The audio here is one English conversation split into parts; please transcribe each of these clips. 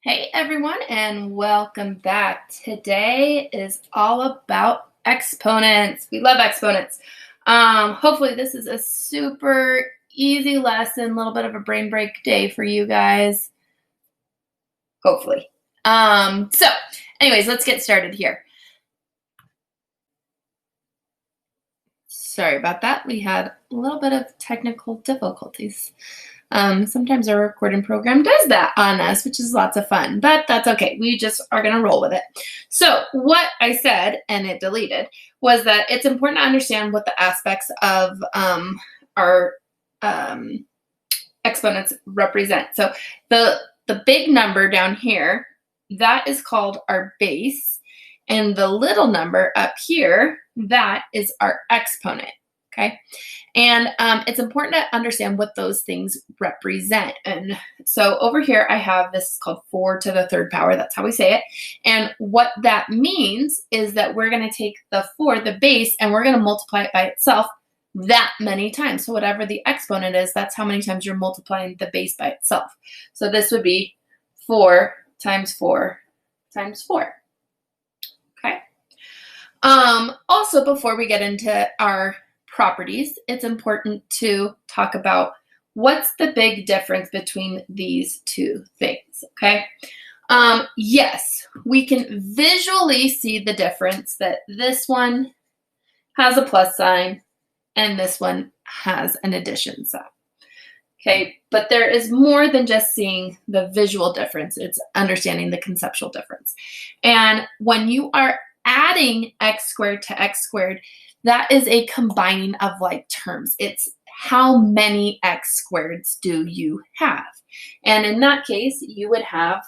Hey everyone, and welcome back. Today is all about exponents. We love exponents. Hopefully this is a super easy lesson, a little bit of a brain break day for you guys. Hopefully. So anyways, let's get started here. Sorry about that. We had a little bit of technical difficulties. Sometimes our recording program does that on us, which is lots of fun, but that's okay. We just are going to roll with it. So what I said, and it deleted, was that it's important to understand what the aspects of our exponents represent. So the big number down here, that is called our base, and the little number up here, that is our exponent. Okay, and it's important to understand what those things represent. And so over here, I have this called 4 to the third power. That's how we say it. And what that means is that we're going to take the 4, the base, and we're going to multiply it by itself that many times. So whatever the exponent is, that's how many times you're multiplying the base by itself. So this would be 4 times 4 times 4. Okay. Also, before we get into our properties, it's important to talk about what's the big difference between these two things, okay? Yes, we can visually see the difference that this one has a plus sign and this one has an addition sign, okay? But there is more than just seeing the visual difference. It's understanding the conceptual difference. And when you are adding x squared to x squared, that is a combining of like terms. It's how many x squareds do you have? And in that case, you would have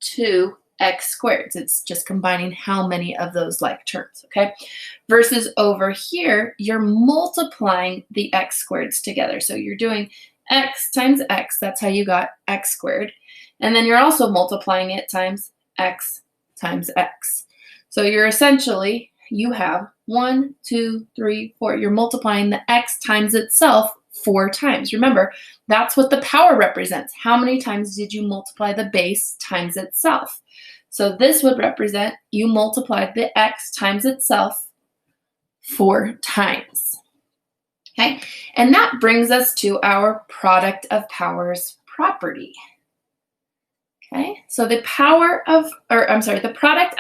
2x squareds. It's just combining how many of those like terms, okay? Versus over here, you're multiplying the x squareds together. So you're doing x times x, that's how you got x squared. And then you're also multiplying it times x times x. So you're essentially, you have 1, 2, 3, 4. You're multiplying the x times itself 4 times. Remember, that's what the power represents. How many times did you multiply the base times itself? So this would represent you multiplied the x times itself 4 times. Okay, and that brings us to our product of powers property. Okay, so the product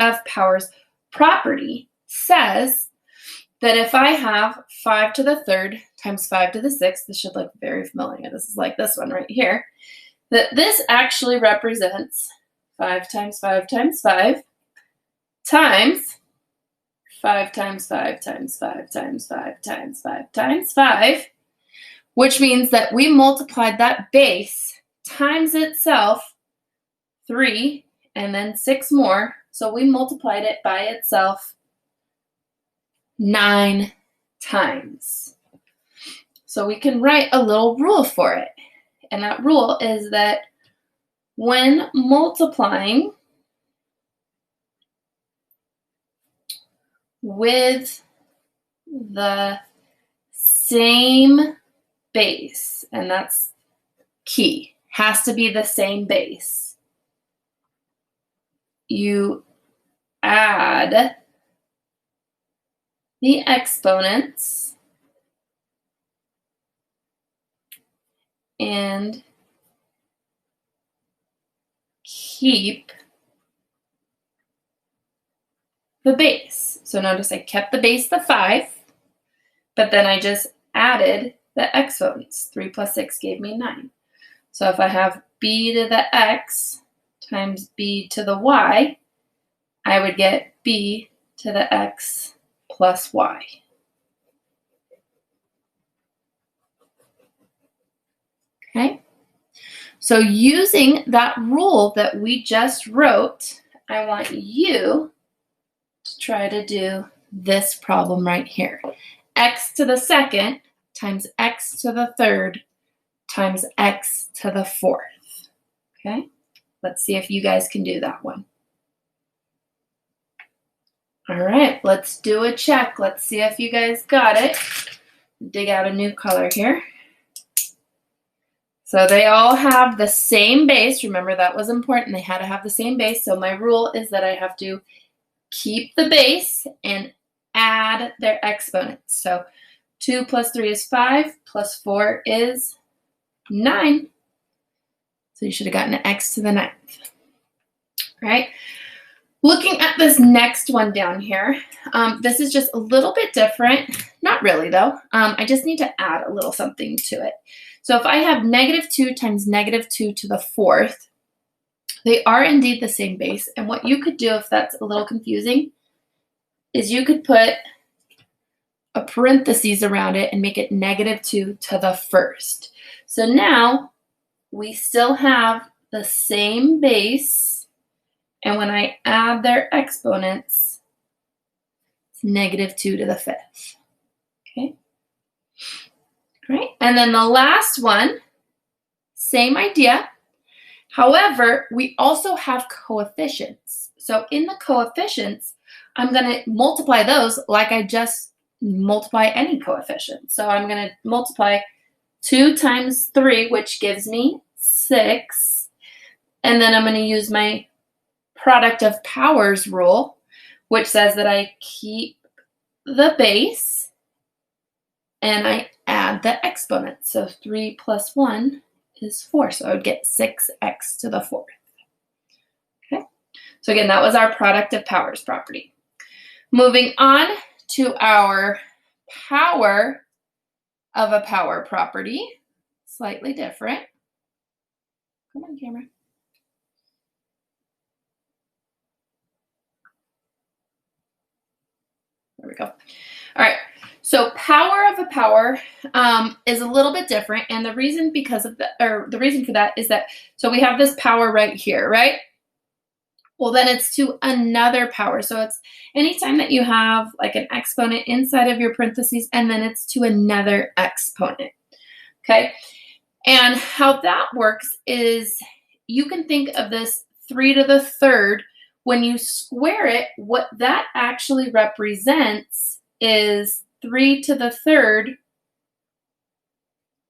of powers property says that if I have 5 to the third times 5 to the sixth, this should look very familiar. This is like this one right here, that this actually represents 5 times 5 times 5 times 5 times 5 times 5 times 5 times 5 times 5, which means that we multiplied that base times itself 3 and then 6 more. So we multiplied it by itself 9 times. So we can write a little rule for it. And that rule is that when multiplying with the same base, and that's key, has to be the same base, you add the exponents and keep the base. So notice I kept the base the 5, but then I just added the exponents. 3 plus 6 gave me 9. So if I have b to the x times b to the y, I would get b to the x plus y. Okay, so using that rule that we just wrote, I want you to try to do this problem right here. X to the second times x to the third times x to the fourth. Okay, let's see if you guys can do that one. All right, let's do a check. Let's see if you guys got it. Dig out a new color here. So they all have the same base. Remember, that was important. They had to have the same base. So my rule is that I have to keep the base and add their exponents. So 2 plus 3 is 5, plus 4 is 9. So you should have gotten an x to the 9th. Right? Looking at this next one down here, this is just a little bit different. Not really, though. I just need to add a little something to it. So if I have -2 times -2 to the 4th, they are indeed the same base. And what you could do, if that's a little confusing, is you could put a parentheses around it and make it -2 to the 1st. So now we still have the same base, and when I add their exponents, it's -2 to the 5th. Okay? All right, and then the last one, same idea. However, we also have coefficients. So in the coefficients, I'm going to multiply those like I just multiply any coefficient. So I'm going to multiply 2 times 3, which gives me 6. And then I'm going to use my product of powers rule, which says that I keep the base and I add the exponent. So 3 plus 1 is 4. So I would get 6x to the 4th. Okay. So again, that was our product of powers property. Moving on to our power of a power property, slightly different. Come on, camera. There we go. All right. So power of a power is a little bit different, and the reason the reason for that is that so we have this power right here, right? Well, then it's to another power. So it's anytime that you have like an exponent inside of your parentheses, and then it's to another exponent. Okay. And how that works is you can think of this 3 to the 3rd. When you square it, what that actually represents is 3 to the 3rd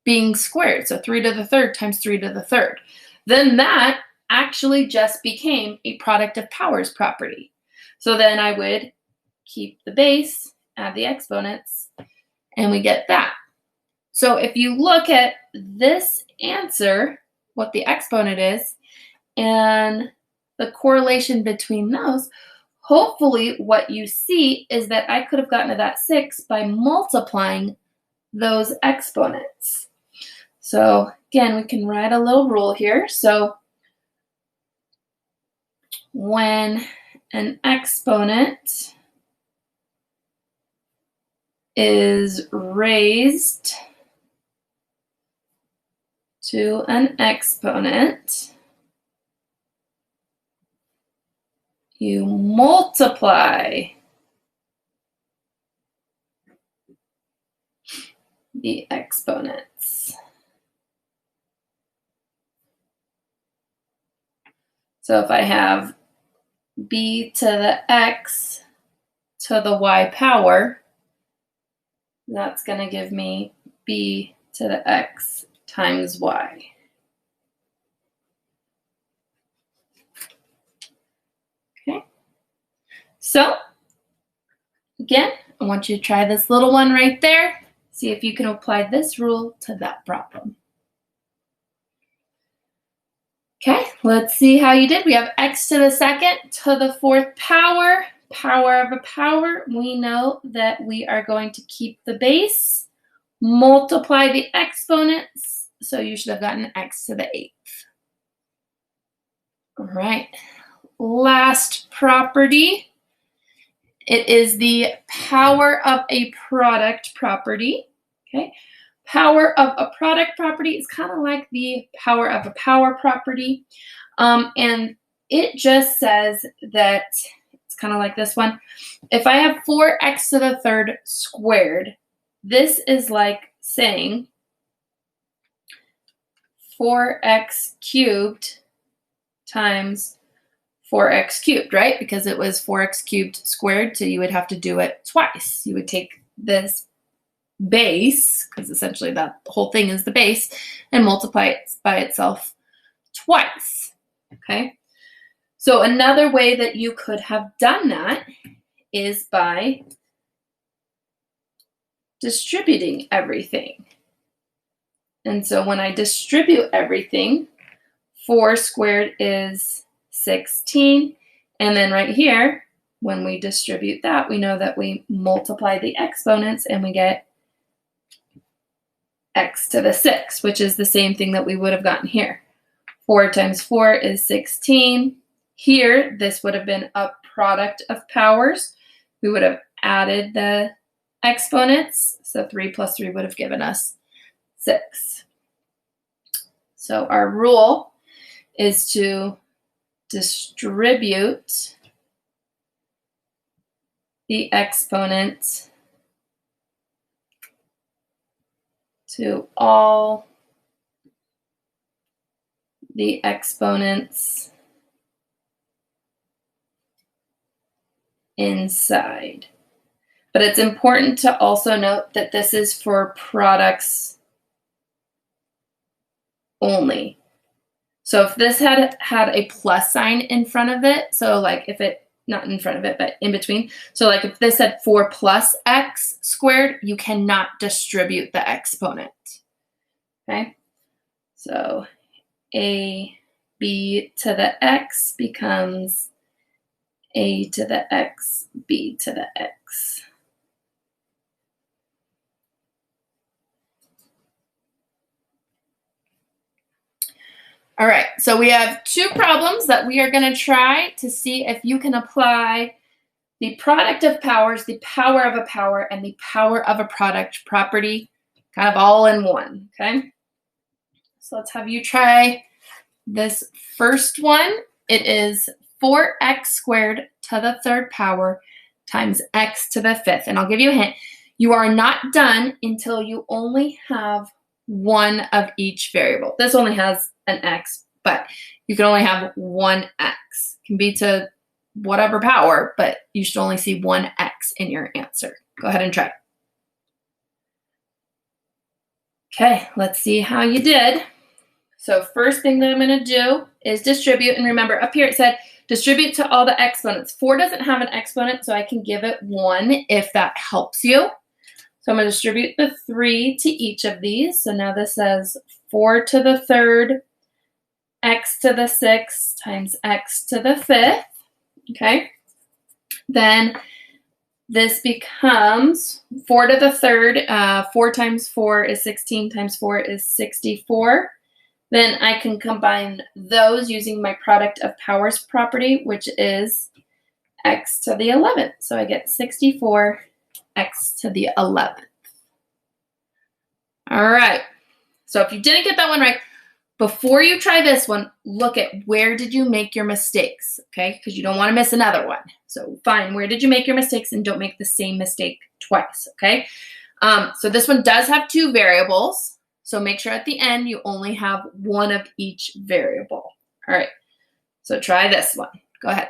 being squared. So 3 to the 3rd times 3 to the 3rd. Then that actually just became a product of powers property. So then I would keep the base, add the exponents, and we get that. So if you look at this answer, what the exponent is, and the correlation between those, hopefully what you see is that I could have gotten to that 6 by multiplying those exponents. So again, we can write a little rule here. So when an exponent is raised to an exponent, you multiply the exponents. So if I have b to the x to the y power, that's going to give me b to the x times y. Okay. So again, I want you to try this little one right there. See if you can apply this rule to that problem. Okay, let's see how you did. We have x to the 2nd to the 4th power. Power of a power. We know that we are going to keep the base, multiply the exponents. So you should have gotten x to the 8th. All right, last property. It is the power of a product property. Okay, power of a product property is kind of like the power of a power property. And it just says that it's kind of like this one. If I have 4x to the 3rd squared, this is like saying 4x cubed times 4x cubed, right? Because it was 4x cubed squared, so you would have to do it twice. You would take this base, because essentially that whole thing is the base, and multiply it by itself twice, okay? So another way that you could have done that is by distributing everything. And so when I distribute everything, 4 squared is 16. And then right here, when we distribute that, we know that we multiply the exponents and we get x to the 6, which is the same thing that we would have gotten here. 4 times 4 is 16. Here, this would have been a product of powers. We would have added the exponents. So 3 plus 3 would have given us 6. So our rule is to distribute the exponent to all the exponents inside. But it's important to also note that this is for products only. So if this had a plus sign in front of it, so like if it, not in front of it, but in between. So like if this had 4 plus x squared, you cannot distribute the exponent, okay? So a b to the x becomes a to the x, b to the x. All right, so we have 2 problems that we are going to try to see if you can apply the product of powers, the power of a power, and the power of a product property kind of all in one, okay? So let's have you try this first one. It is 4x squared to the 3rd power times x to the 5th. And I'll give you a hint. You are not done until you only have one of each variable. This only has an x, but you can only have one x. It can be to whatever power, but you should only see one x in your answer. Go ahead and try. Okay, let's see how you did. So first thing that I'm going to do is distribute. And remember, up here it said distribute to all the exponents. 4 doesn't have an exponent, so I can give it 1 if that helps you. So I'm going to distribute the 3 to each of these. So now this says 4 to the 3rd, x to the 6th times x to the 5th. Okay. Then this becomes 4 to the 3rd. 4 times 4 is 16 times 4 is 64. Then I can combine those using my product of powers property, which is x to the 11th. So I get 64 x to the 11th. All right. So if you didn't get that one right, before you try this one, look at where did you make your mistakes, okay? Because you don't want to miss another one. So find where did you make your mistakes and don't make the same mistake twice, okay? So this one does have 2 variables. So make sure at the end you only have one of each variable. All right, so try this one. Go ahead.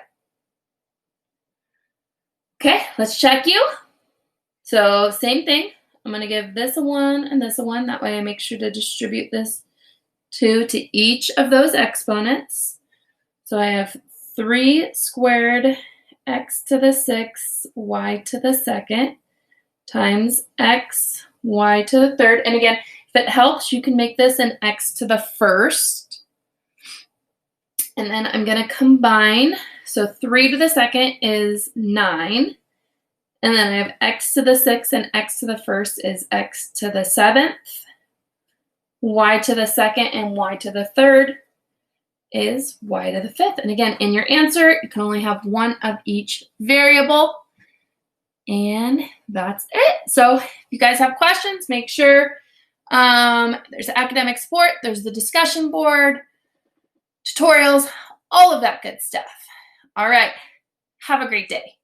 Okay, let's check you. So same thing. I'm going to give this a 1 and this a 1. That way I make sure to distribute this 2 to each of those exponents. So I have 3 squared x to the 6th, y to the 2nd, times x, y to the 3rd. And again, if it helps, you can make this an x to the 1st. And then I'm going to combine. So 3 to the 2nd is 9. And then I have x to the 6th and x to the 1st is x to the 7th. Y to the 2nd and y to the 3rd is y to the 5th. And again, in your answer, you can only have one of each variable. And that's it. So if you guys have questions, make sure there's academic support, there's the discussion board, tutorials, all of that good stuff. All right, have a great day.